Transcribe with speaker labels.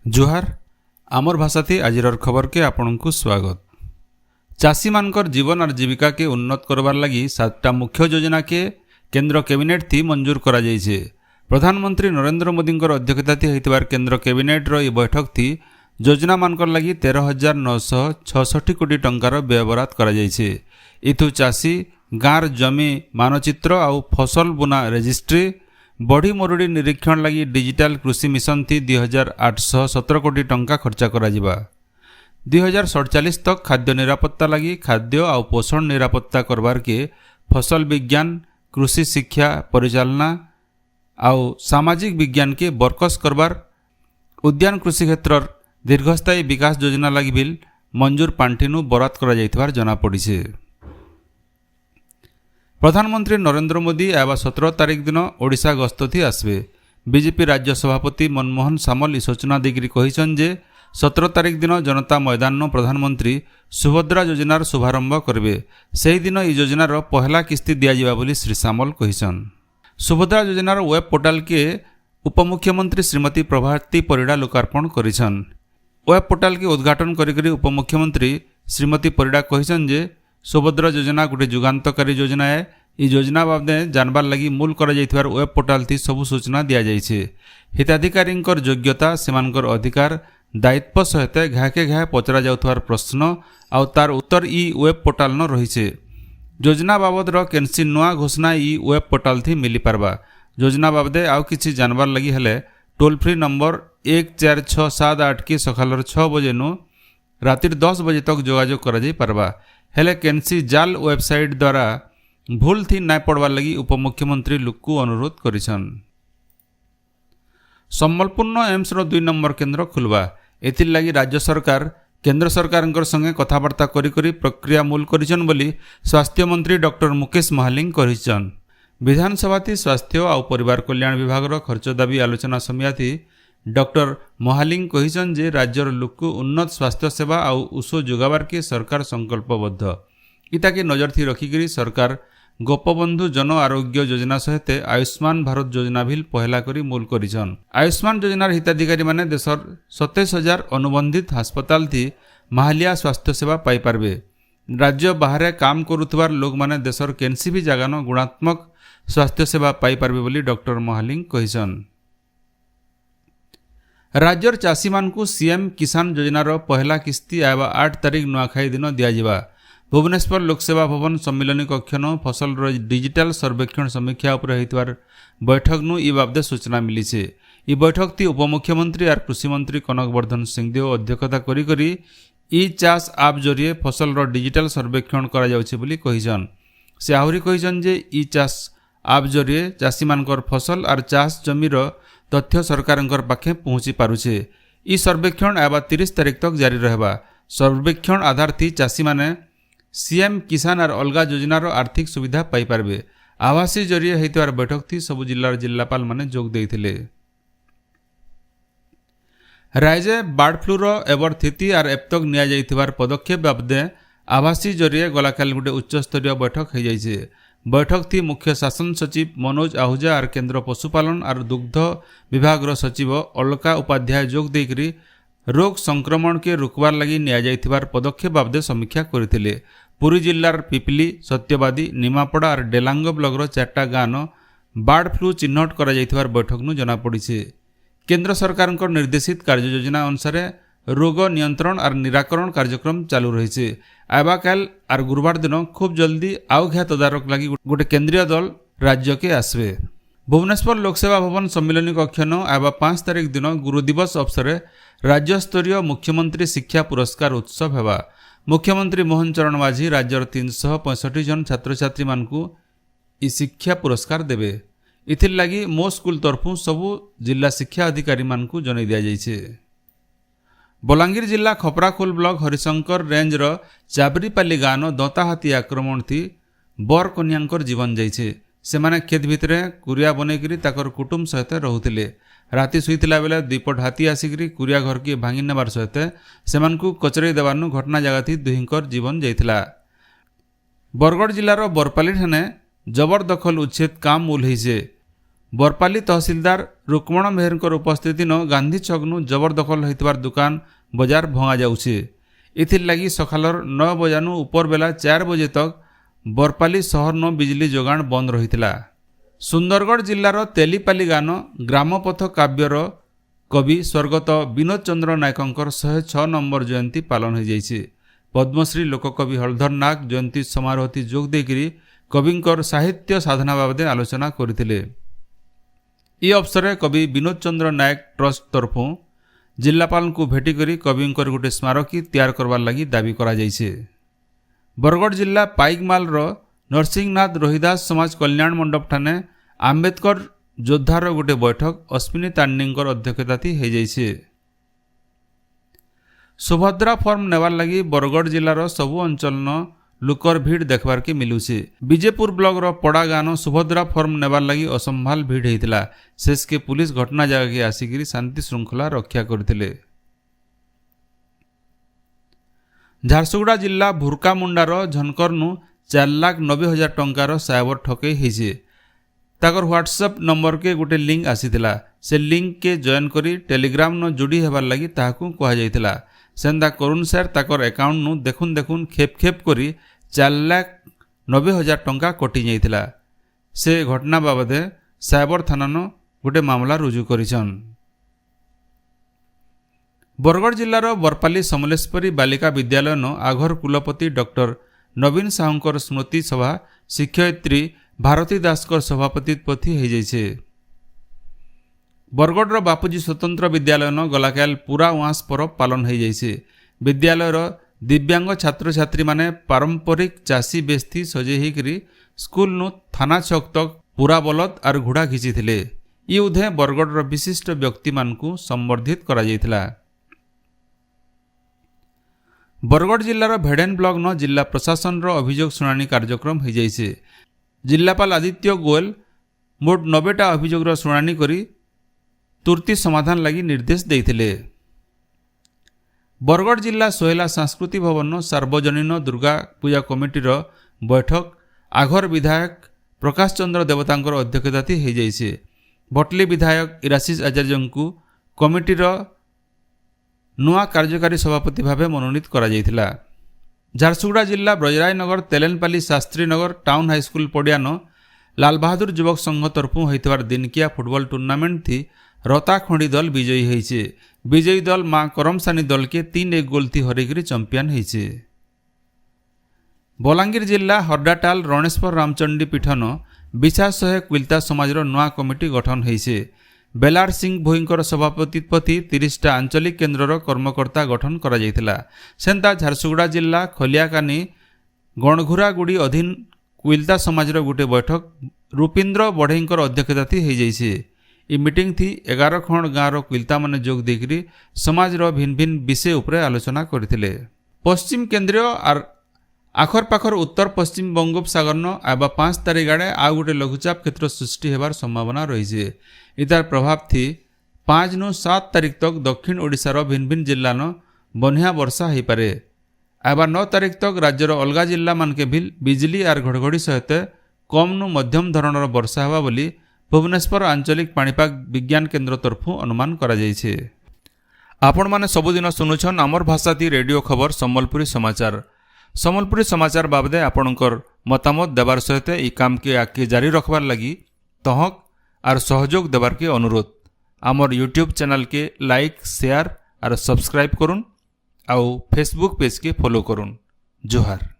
Speaker 1: जुहार आमर भाषा थी आजिर खबर के आपण को स्वागत। चाषी मानकर जीवन और जीविका के उन्नत करवार लगी 7टा मुख्य योजना के केंद्र कैबिनेट थी मंजूर करा जाइछे। प्रधानमंत्री नरेंद्र मोदी अध्यक्षता थी होइतबार केंद्र कैबिनेट रो बैठक थी योजना मानकर लगी 13,966 कोटी टंकार व्ययबराद करा जाइछे। इथु चाषी गाँर जमी मानचित्र आउ फसल बुना रजिस्ट्री बढ़ी मरुड़ी निरीक्षण लगी डिजिटल कृषि मिशन थी 2,817 कोटी टंका खर्चा करा जिबा। 2047 तक खाद्य निरापत्ता लगी खाद्य आउ पोषण निरापत्ता करवार के फसल विज्ञान कृषि शिक्षा परिचालना आउ सामाजिक विज्ञान के बरकस करवार उद्यान कृषि क्षेत्र दीर्घस्थायी विकास योजना लगी बिल मंजूर पांठिनु बराद करा जाइतबार जना पड़िछे। प्रधानमंत्री नरेंद्र मोदी आवा 17 तारिख दिन ओडिशा गस्त थी आसबे। बीजेपी राज्य सभापति मनमोहन सामल सूचना देकरी कहिछन जे 17 तारिख दिन जनता मैदान प्रधानमंत्री सुभद्रा योजनार शुभारंभ करेंगे। से दिन ई योजनार पहला किस्ती दिया बोली श्री सामल कहिछन। सुभद्रा योजनार वेब पोर्टाल के उपमुख्यमंत्री श्रीमती प्रभाती परिड़ा लोकार्पण करिछन। वेब पोर्टाल के उद्घाटन करी उपमुख्यमंत्री श्रीमती परिड़ा कहिछन जे सुभद्रा योजना गोटे जुगान्तकारी योजना है। ई योजना बाबदे जानबार लगी मूल करा जाइथिबार वेब पोर्टाल थी सबु सूचना दिया जाइछे। हिताधिकारींकर योग्यता सेमानकर अधिकार दायित्व सहित घाके घाए पचरा जाउथबार प्रश्न आउ तार उत्तर ई वेब पोर्टाल न रहिछे। योजना बाबदर केनसी नुआ घोषणा ई वेब पोर्टाल थी मिली पारबा। योजना बाबदे आउ किछि जानबार लगी हेले टोल फ्री नंबर 14678 की सकालर 6 बजे नु रातिर 10 बजे तक जोगाजोग करा जाई पारबा। हेले केनसी जाल वेबसाइट द्वारा भूल थी नाय पड़वार लगी उपमुख्यमंत्री लुक्कू अनुरोध करिछन। सम्बलपुर एम्स रो 2 नंबर केंद्र खुलवा। एथिर लगी राज्य सरकार केंद्र सरकार संगे कथबार्ता करी प्रक्रिया मूल करिछन बोली स्वास्थ्य मंत्री डॉक्टर मुकेश महालिंग कहिछन। विधानसभा थी स्वास्थ्य और परिवार कल्याण विभाग खर्च दाबी आलोचना समिया थी डॉक्टर महालिंग कहिछन जे राज्यर लोक उन्नत स्वास्थ्य सेवा आउ उषो जोगाबार के सरकार संकल्पबद्ध। इता के नजर थी रखिकी सरकार गोपबंधु जन आरोग्य योजना सहित आयुष्मान भारत योजना भी पहला करी मूल करिछन। आयुष्मान योजनार हिताधिकारी माने देशर 27,000 अनुबंधित अस्पताल थी माहालिया स्वास्थ्य सेवा पाई पारबे। राज्य बाहर काम करुथबार लोक माने देशर केनसी भी जगान गुणात्मक स्वास्थ्य सेवा पाई पारबे बोली डॉक्टर महालिंग कहिछन। राज्यर चाषी मानकु सीएम किसान योजनार पहला किस्ती आवा 8 तारिख नुआखाई दिन दियाजिबा। भुवनेश्वर लोकसेवा भवन सम्मिलनी कक्ष न फसल डिजिटल सर्वेक्षण समीक्षा उपर होइतबार बैठक नु ई बाबदे सूचना मिली छे। ई बैठक थी उपमुख्यमंत्री और कृषि मंत्री कनकवर्धन सिंहदेव अध्यक्षता करी ई चाष आप जरिए फसल डिजिटल सर्वेक्षण करा जाउछे बोली कहिछन। से आहुरी कहिछन जे ई चाष आप जरिए चाषी मानकर फसल और चाष जमीर तथ्य सरकार पाखे पहुँची पारुछे। ई सर्वेक्षण आवा 30 तारिख तक जारी रहबा। सर्वेक्षण आधार थी चाषी माने सीएम किसान और अलगा योजनार आर्थिक सुविधा पाई पारबे। आवासी जरिए होइतबार बैठक थी सबु जिल्लार जिल्लापाल माने जोग देइथिले। राज्य बार्ड फ्लूर एबर स्थिति और एबतक निया जाइथिबार पदक्षेप बाबदे आवासी जरिए गलाकाल गोटे उच्चस्तरीय बैठक हो जाइछे। बैठक थी मुख्य शासन सचिव मनोज आहूजा और केंद्र पशुपालन और दुग्ध विभाग सचिव अलका उपाध्याय जोग देकरी रोग संक्रमण के रुकवार लगी निया जाइथिबार पदक्षेप बाबदे समीक्षा करथिले। पुरी जिल्लार पिपली सत्यवादी निमापड़ा और डेलांग ब्लॉकर 4टा गाँव बार्ड फ्लू चिन्हट करा जाइथिबार बैठक नु जना पड़िछे। केंद्र सरकार निर्देशित कार्य योजना अनुसार रोग नियंत्रण और निराकरण कार्यक्रम चालू रही। आवाकाल और गुरुवार दिन खूब जल्दी आउ घा तदारक लगी गोटे केंद्रीय दल राज्य के आसवे। भुवनेश्वर लोकसेवा भवन सम्मिलनी कक्ष न आवा 5 तारिख दिन गुरु दिवस अवसर राज्य स्तरीय मुख्यमंत्री शिक्षा पुरस्कार उत्सव हेबा। मुख्यमंत्री मोहन चरण माझी राज्यर 365 जन छात्र छात्री मानकु ई शिक्षा पुरस्कार देबे। इथिर लगी मो स्कूल तरफु सबु जिला शिक्षा अधिकारी मानकु जनै दिया जाइछे। बलांगीर जिला खपराखोल ब्लॉक हरिशंकर रेंजर चाबरीपाली गाँव दंता हाथी आक्रमण थी बर कन्यांकर जीवन जाइछे। सेमाने खेत भितरे कुरिया बनईकरी ताकर कुटुंब सहित रहुथिले। राति शुईथिला बेले दुईपट हाथी आसिकरी कुरिया घर के भांगी नेबार सहित सेमानकु कचरई देबारनु घटना जगह थी दुहिंकर जीवन जाइथिला। बरगढ़ जिलार बरपाली ठाणे जबरदखल उच्छेद काम मूल होइछे। बरपाली तहसीलदार रुक्मण मेहर उपस्थिति न गांधी छकनु जबरदखल होइतबार दुकान बजार भंगा जाउछे। इथिर लगी सकालर 9 बजानु ऊपर बेला 4 बजे तक बरपाली शहर न बिजली जोगाण बंद रहितला। सुंदरगढ़ जिल्लार तेलीपाली गान ग्रामपथ काव्यर कवि स्वर्गत विनोद चंद्र नायकंकर 106 नंबर जयंती पालन हो जाइए। पद्मश्री लोककवि हलधर नाग जयंती समारोह जोग देकरी कविंकर साहित्य साधना बाबदे आलोचना करथिले। ई अवसर कवि विनोद चंद्र नायक ट्रस्ट तरफों जिलापाल को भेटिकरी कविंकर गोटे स्मारकी तैयार करवार लगी दाबी करा जाइए। बरगढ़ जिला पाइकमाल नरसिंहनाथ रोहिदास समाज कल्याण मंडप ठाने आंबेडकर योद्धार गोटे बैठक अश्विनी तांडींकर अध्यक्षता हो जाइए। सुभद्रा फॉर्म नेवार लगी बरगढ़ जिलार सबु अंचल न लुकर भीड़ देखबार के मिलुचे। विजेपुर ब्लॉक पड़ा गान सुभद्रा फॉर्म नेबार लगी असंभाल भीड़ होता। शेष के पुलिस घटना जगह के आसिक शांति श्रृंखला रक्षा करथिले। झारसुगुड़ा जिला भुरकामुंडार झनकरनु 4,90,000 टंकार साइबर ठकई होइछे। ताकर व्हाट्सएप नंबर के गोटे लिंक आसीथिला। से लिंक के जॉइन करी टेलीग्राम न जोड़ी हेबार लगी ताहाकू कहा जाइथिला। सेंदा करुण सर ताकर अकाउंट नु देखुन खेप खेप करी 4,90,000 टंका कटि जाइथिला। से घटना बाबदे साइबर थाना न गोटे मामला रुजु करिछन। बरगढ़ जिलार बरपाली समलेश्वरी बालिका विद्यालय न आघर कुलपति डॉक्टर नवीन साहुंकर स्मृति सभा शिक्षयित्री भारती दासकर सभापतित्व हो जाइए। बरगढ़ बापूजी स्वतंत्र विद्यालय न गलाकाल पूरा उआस पर्व पालन हो जाइए। विद्यालयर दिव्यांग छात्र छात्री माने पारंपरिक चासी बेस्ती सजे होकर स्कूल नु थाना छक तक पूरा बलद और घोड़ा घिंची। ये उधे बरगढ़ विशिष्ट व्यक्ति मानकु संबर्धित करा जाइथिला। बरगढ़ जिलार भेडेन ब्लॉक न जिला प्रशासन अभियोग शुणाणी कार्यक्रम हो जाइए। जिलापाल आदित्य गोयल मोट 90टा अभियोग शुणाणी करी तुर्ती समाधान लगी निर्देश देइथिले। बरगढ़ जिला सोहेला सांस्कृतिक भवन सार्वजनीन दुर्गा पूजा कमिटीर बैठक आघर विधायक प्रकाश चंद्र देवतांकर अध्यक्षता हो जाइए। भटली विधायक इराशीष आचार्य को कमिटीर नुआ कार्यकारी सभापति भाव मनोनीत करा जाइथिला। झारसुगुड़ा जिला ब्रजराय नगर तेलेनपाली शास्त्री नगर टाउन हाईस्कूल पड़ियान लाल बहादुर युवक संघ तरफु होइतबार दिनकिया फुटबॉल टूर्नामेंट थी रताखंडी दल विजयी होइछे। विजयी दल मां करमसानी दल के 3-1 गोल थी हरिगिरी चैंपियन होइछे। बलांगीर जिला हरडाटाल रणेश्वर रामचंडी पीठन विशास सह क्विल्ता समाजर नुआ कमिटी गठन होइछे। बेलार सिंह भोईंकर सभापतित्व 30टा आंचलिक केन्द्रर कर्मकर्ता गठन करा जाइथिला। सेंता झारसुगुड़ा जिला खलियाकानी गणघुरागुड़ी अधीन क्विल्ता समाजर गोटे बैठक रूपिंद्र बढ़ईंकर अध्यक्षता हो जाइए। ई मीटिंग थी 11 खंड गाँवर क्विल्ता माने जोग देकरी समाजर भिन्न भिन्न विषय उपरे आलोचना करथिले। पश्चिम केंद्रीय और आखर पाखर उत्तर पश्चिम बंगोपसागर न आबा 5 तारीख आड़े आउ गोटे लघुचाप क्षेत्र सृष्टि होबार संभावना रही। इतार प्रभाव थी 5 नु 7 तारीख तक दक्षिण ओडिशार भिन्न भिन्न जिला न बनिया वर्षा हो पारे। आबा 9 तारीख तक राज्यर अलगा जिला मानके भी बिजली और घड़घड़ी सहित कम नु मध्यम धरणर वर्षा होगा बोली भुवनेश्वर आंचलिक पाणीपाग विज्ञान केन्द्र तरफु अनुमान करा जाइछे। आपण माने सबुदिन सुनुछन आमर भाषा ती रेडियो खबर सम्बलपुरी समाचार। सम्बलपुरी समाचार बाबदे आपणकर मतामत देवार सहित ई काम के आगे जारी रखबार लगी तहक और सहयोग देवार के अनुरोध। आमर यूट्यूब चैनल के लाइक शेयर और सब्सक्राइब करुन आउ फेसबुक पेज के फॉलो करुन। जोहार।